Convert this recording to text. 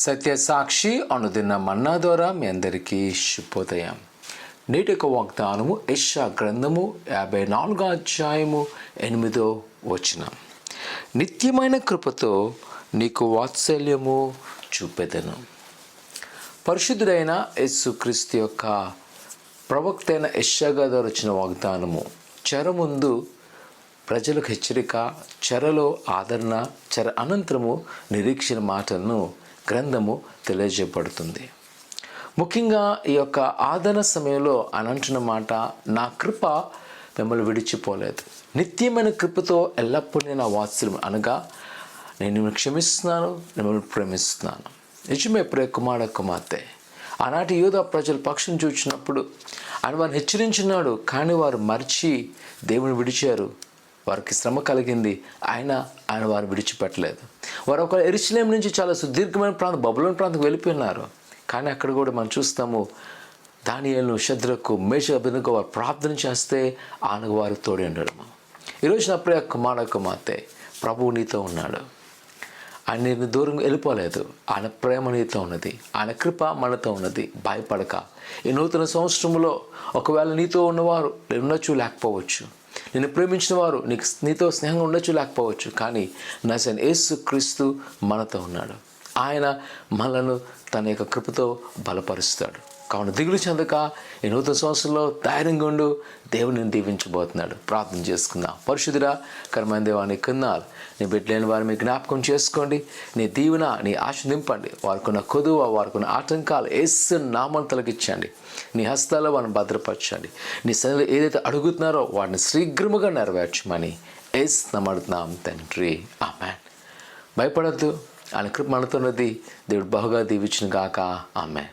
సత్యసాక్షి అనుదిన మన్నా ద్వారా మీ అందరికీ శుభోదయం. నేటి యొక్క వాగ్దానము యెషయా గ్రంథము 54వ అధ్యాయము 8వ వచనం. నిత్యమైన కృపతో నీకు వాత్సల్యము చూపెదను. పరిశుద్ధుడైన యేసుక్రీస్తు యొక్క ప్రవక్త అయిన యెషయా ద్వారా వచ్చిన వాగ్దానము చెర ముందు ప్రజలకు హెచ్చరిక, చెరలో ఆదరణ, చెర అనంతరము నిరీక్షణ మాటలను గ్రంథము తెలియజేయబడుతుంది. ముఖ్యంగా ఈ యొక్క ఆదరణ సమయంలో అనంటున్న మాట, నా కృప మిమ్మల్ని విడిచిపోలేదు, నిత్యమైన కృపతో ఎల్లప్పుడూ నేను వాత్సల్యం, అనగా నేను మిమ్మల్ని క్షమిస్తున్నాను, మిమ్మల్ని ప్రేమిస్తున్నాను. నిజమే ప్రియ కుమార కుమార్తె, ఆనాటి యూదా ప్రజల పక్షం చూచినప్పుడు ఆయన వారిని హెచ్చరించున్నాడు, కానీ వారు మర్చి దేవుని విడిచారు. వారికి శ్రమ కలిగింది, ఆయన వారు విడిచిపెట్టలేదు. వారు ఒక యెరూషలేం నుంచి చాలా సుదీర్ఘమైన ప్రాంతం, బబులోను ప్రాంతం వెళ్ళిపోయినారు. కానీ అక్కడ కూడా మనం చూస్తాము, దానియేలును, షద్రకు, మేషకు, అబేద్నెగో వారు ప్రార్థన చేస్తే ఆయన వారికి తోడి ఉండడం. ఈరోజు నా ప్రియ కుమార కుమార్తె, ప్రభువు నీతో ఉన్నాడు. ఆయన నేను దూరం వెళ్ళిపోలేదు. ఆయన ప్రేమ నీతో ఉన్నది, ఆయన కృప మనతో ఉన్నది. భయపడక. ఈ నూతన సంవత్సరంలో ఒకవేళ నీతో ఉన్నవారు ఉండొచ్చు, లేకపోవచ్చు. నిన్ను ప్రేమించిన వారు నీతో స్నేహంగా ఉండొచ్చు, లేకపోవచ్చు. కానీ నజరేయుడైన యేసుక్రీస్తు మనతో ఉన్నాడు. ఆయన మనలను తన యొక్క కృపతో బలపరుస్తాడు. కావున దిగులు చెందక ఈ నూతన సంవత్సరంలో ధైర్యంగా ఉండు. దేవుని దీవించబోతున్నాడు. ప్రార్థన చేసుకుందాం. పరిశుద్ధుడా, కర్మైన దేవా, నీ కన్నాలు నీ బిడ్డలేని వారిని మీ జ్ఞాపకం చేసుకోండి. నీ దీవెన, నీ ఆశ నింపండి. వారికున్న కొదువ, వారికున్న ఆటంకాలు యేసు నామమున తొలగించండి. నీ హస్తాల్లో వారిని భద్రపరచండి. నీ సన్నిధిలో ఏదైతే అడుగుతున్నారో వాటిని శీఘ్రముగా నెరవేర్చమని యేసు నామమున అడుగుతున్నాం తండ్రి, ఆమేన్. భయపడద్దు, ఆయన కృప మనతో ఉన్నది. దేవుడు బహుగా దీవించును గాక. ఆమేన్.